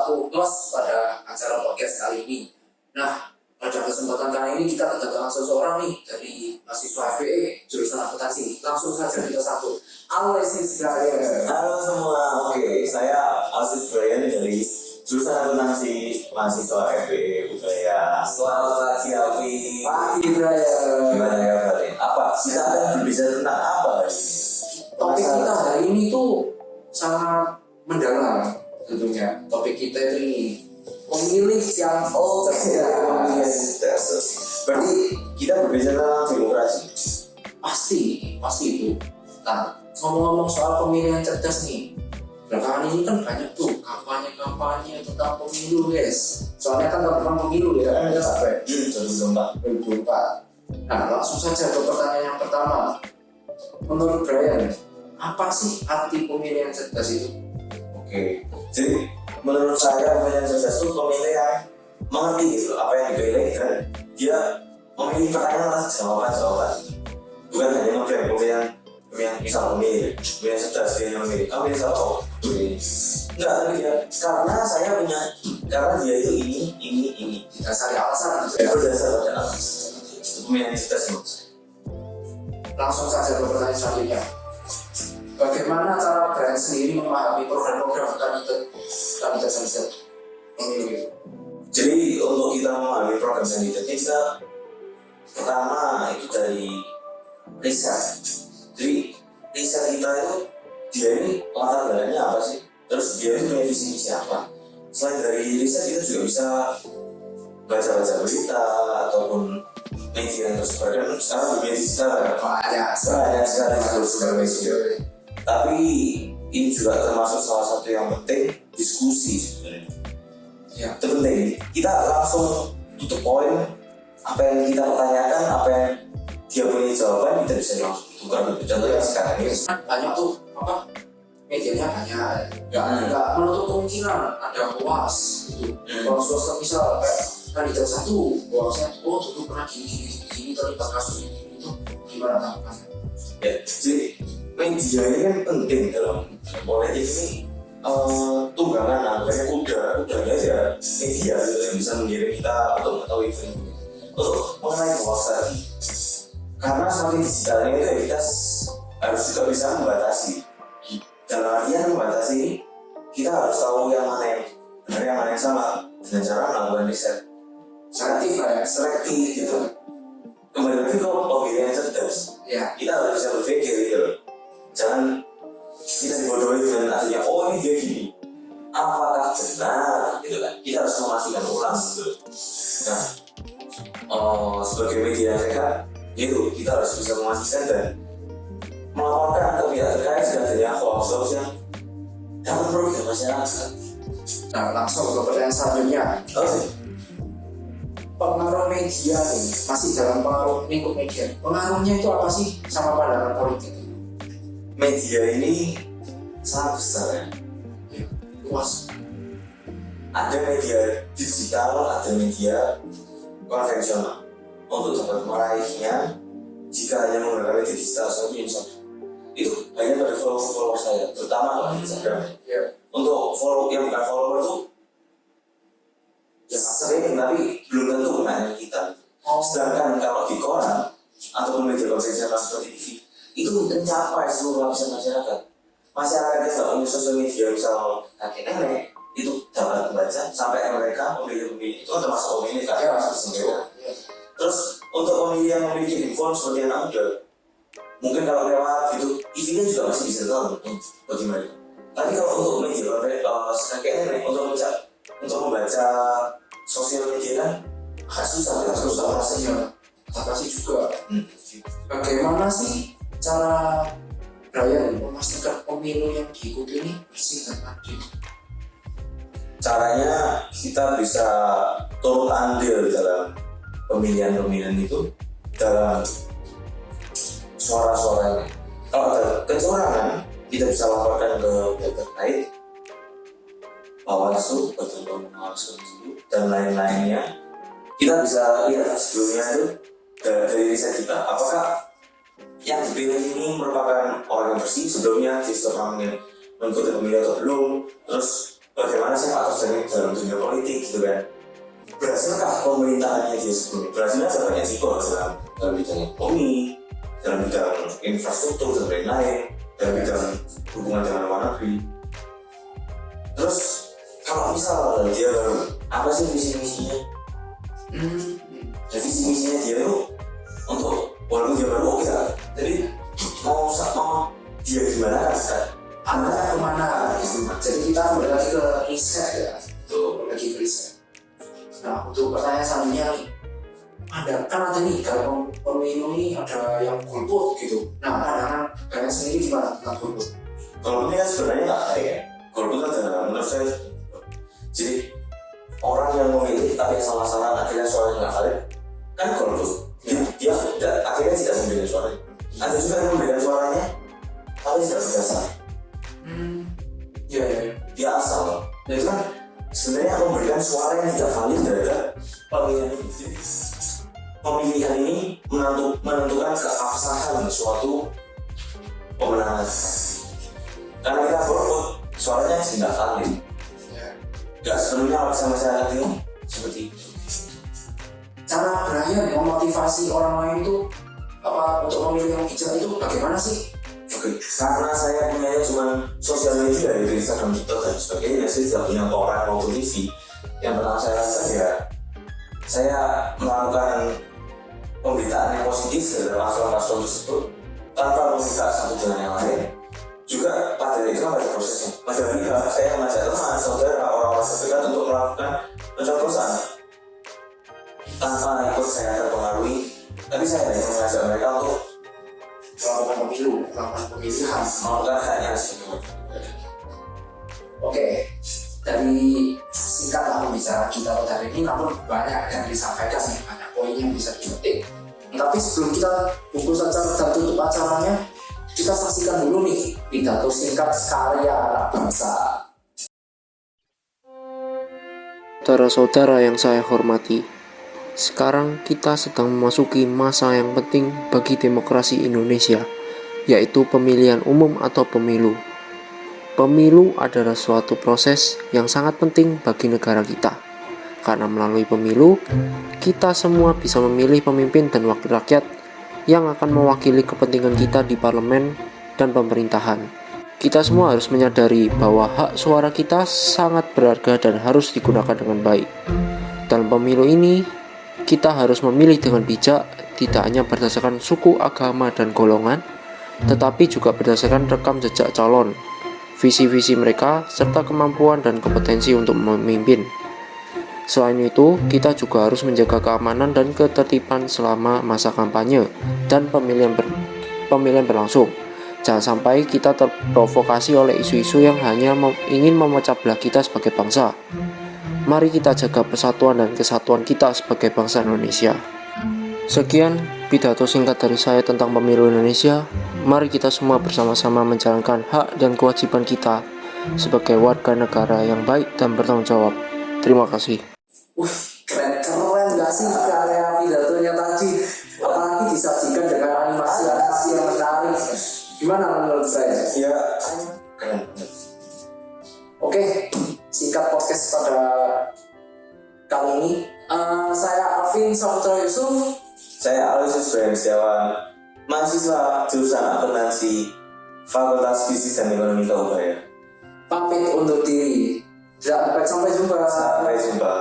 aku plus pada acara podcast kali ini. Nah, pada kesempatan kali ini kita kedatangan seseorang nih dari mahasiswa FPE jurusan akuntansi. Langsung saja kita sambut Alexis Brian. Halo semua, oke, saya Alexis Brian dari jurusan akuntansi mahasiswa FPE Ubaya. Selamat pagi Alfi. Pagi Brian. Gimana kabarnya? Apa? Kita akan berbicara tentang apa hari ini? Topik kita hari ini tuh sangat mendalam tentunya. Topik kita itu ini pemilih yang cerdas. Berarti kita berbicara tentang demokrasi. pasti itu. Nah, ngomong-ngomong soal pemilihan cerdas nih, belakangan ini kan banyak tuh kampanye tentang pemilu guys. Soalnya kan tentang pemilu ya, ada apa? 2024. Nah, langsung saja ke pertanyaan yang pertama. Menurut Brian, apa sih arti pemilihan cerdas itu? Oke, jadi menurut saya pemilihan cerdas itu pemilih yang mengerti gitu apa yang dipilih dan dia memilih pertanyaan atas jawaban. Bukan hanya memilih pemilihan misal pemilihan cerdas dia yang memilih kamu bisa tahu enggak, tapi dia karena dia itu ini Didasari alasan gitu ya. berdasar pada alasan itu pemilihan cerdas menurut saya. Langsung saja ke pertanyaan selanjutnya. Bagaimana cara Brian sendiri memahami program-program kandidat pemilu itu? Jadi untuk kita memahami program kandidatnya kita pertama itu dari riset. Jadi riset kita itu dia ini latar belakangnya apa sih? Terus dia itu punya visi misi apa? Selain dari riset kita juga bisa baca-baca berita ataupun media yang tersebar. Dan sekarang dunia digital Banyak sekali sumber media. Tapi ini juga termasuk salah satu yang penting, diskusi sebenarnya. ya. Itu penting. Kita langsung tutup poin apa yang kita pertanyakan, apa yang dia punya jawaban, kita bisa langsung tukar. Contohnya sekarang ini Banyak tuh medianya banyak. Nggak menutup kemungkinan ada hoax gitu. Kalau swasta misal kayak kandidat satu hoaxnya dulu pernah gini terlibat kasus ini itu gimana tanggapannya? ya, jadi media ini kan penting dalam politik ini. Tunggangan namanya kudanya aja media gitu, yang bisa mengirim kita untuk mengetahui info untuk mengenai hoax tadi. Karena semakin digitalnya itu ya kita harus juga bisa membatasi. Dalam artian membatasi ini kita harus tahu yang mana yang benar, yang mana yang salah dengan cara melakukan riset selektif gitu. Kembali lagi ke pemilihan cerdas. Ya. Kita harus bisa berpikir gitu loh. Jangan kita dibodohi dengan artinya ini dia gini. Apakah benar gitu kan? Kita harus memastikan ulang gitu. Nah, sebagai media yang sehat itu kita harus bisa memastikan dan melaporkan ke pihak terkait jika adanya hoax yang dapat merugikan masyarakat. Nah, langsung ke pertanyaan selanjutnya. Pengaruh media nih, masih dalam pengaruh lingkup media. Pengaruhnya itu apa sih sama pandangan politik itu? Media ini sangat besar ya. Luas. Ada media digital, ada media konvensional. Untuk dapat meraihnya, jika hanya menggunakan media digital seperti itu hanya pada follower saya, terutama di Instagram. Untuk follow yang bukan follower itu ya sering, tapi belum tentu menanya kita. Sedangkan kalau di koran ataupun media konvensional seperti TV itu mencapai seluruh lapisan masyarakat. Masyarakat yang tidak punya sosial media, misal kakek nenek itu dapat membaca sampai mereka pemilih itu termasuk pemilih kan? Terus untuk pemilih yang memiliki handphone seperti anak muda, mungkin kalau lewat gitu TV-nya juga masih bisa tahu bagaimana. Tapi kalau untuk media kakek nenek untuk membaca sosial media kan agak susah rasanya. Atasi juga. Bagaimana sih cara Brian memastikan pemilu yang diikuti ini bersih dan adil? Caranya kita bisa turut andil dalam pemilihan itu, dalam suara-suaranya. Kalau ada kecurangan, kita bisa laporkan ke pihak terkait, Bawaslu, dan lain-lainnya. Kita bisa lihat sebelumnya itu dari riset kita, apakah yang dipilih ini merupakan orang yang bersih sebelumnya dia sudah pernah mengikuti pemilu atau belum. Terus bagaimana sih Pak Terjadi dalam dunia politik gitu kan. Berhasilkah pemerintahannya dia sebelumnya? Berhasilnya ada banyak sih dalam bidang ekonomi, dalam bidang infrastruktur dan lain-lain, dalam bidang hubungan dengan luar negeri. Terus kalau misal dia baru, apa sih visi misinya? Visi misinya dia itu untuk walaupun dia baru oke lah. Jadi mau dia gimana kan? Arahnya kemana gitu. Jadi kita kembali lagi ke riset ya. Tuh, lagi ke riset. Nah, untuk pertanyaan selanjutnya nih, ada nih kalau pemilu ini ada yang golput gitu. Nah, pandangan kalian sendiri gimana tentang golput? Golput ini kan sebenarnya nggak ada ya. Golput adalah menurut saya. Jadi orang yang memilih tapi salah-salah akhirnya suaranya nggak valid kan golput. Dia akhirnya tidak memberikan suaranya. Ada juga yang memberikan suaranya tapi tidak berdasar. Iya. Dia asal. Nah itu kan sebenarnya memberikan suara yang tidak valid terhadap pemilihan ini. Jadi, pemilihan ini menentukan keabsahan suatu pemenangan. Karena kita golput, suaranya tidak valid. Gak sepenuhnya lapisan masyarakat ini seperti itu. Cara Brian memotivasi orang lain itu untuk memilih yang bijak itu bagaimana sih? Oke, karena saya punya cuma sosial media yaitu Instagram, TikTok dan sebagainya, saya tidak punya koran maupun TV. Yang pertama saya lakukan ya, saya melakukan pemberitaan yang positif dari paslon-paslon tersebut tanpa meminta satu dengan yang lain. Juga pada itu kan pada prosesnya. Pada hari saya mengajak teman, saudara, orang-orang terdekat untuk melakukan pencoblosan tanpa ikut saya terpengaruhi. Tapi saya hanya mengajak mereka untuk Melakukan pemilihan. melakukan haknya sendiri. Oke, dari singkat pembicaraan kita pada hari ini, namun banyak yang disampaikan nih, banyak poin yang bisa dipetik. Tapi sebelum kita bungkus acara dan tutup acaranya, kita saksikan dulu nih pidato singkat karya anak bangsa. Saudara-saudara yang saya hormati, sekarang kita sedang memasuki masa yang penting bagi demokrasi Indonesia, yaitu pemilihan umum atau pemilu. Pemilu adalah suatu proses yang sangat penting bagi negara kita, karena melalui pemilu, kita semua bisa memilih pemimpin dan wakil rakyat yang akan mewakili kepentingan kita di parlemen dan pemerintahan. Kita semua harus menyadari bahwa hak suara kita sangat berharga dan harus digunakan dengan baik. Dalam pemilu ini, kita harus memilih dengan bijak, tidak hanya berdasarkan suku, agama, dan golongan, tetapi juga berdasarkan rekam jejak calon, visi-visi mereka, serta kemampuan dan kompetensi untuk memimpin. Selain itu, kita juga harus menjaga keamanan dan ketertiban selama masa kampanye dan pemilihan berlangsung. Jangan sampai kita terprovokasi oleh isu-isu yang hanya ingin memecah belah kita sebagai bangsa. Mari kita jaga persatuan dan kesatuan kita sebagai bangsa Indonesia. Sekian pidato singkat dari saya tentang pemilu Indonesia. Mari kita semua bersama-sama menjalankan hak dan kewajiban kita sebagai warga negara yang baik dan bertanggung jawab. Terima kasih. Keren gak sih karya pidatonya tadi? Apalagi disajikan dengan animasi yang menarik. Gimana menurut saya? Ya, keren. Oke, singkat podcast pada kali ini. Saya Alvin Saputra Yusuf. Saya Aloysius Setiawan, mahasiswa jurusan akuntansi Fakultas Bisnis dan Ekonomi Ubaya. Pamit undur diri. Sampai jumpa. Sampai jumpa.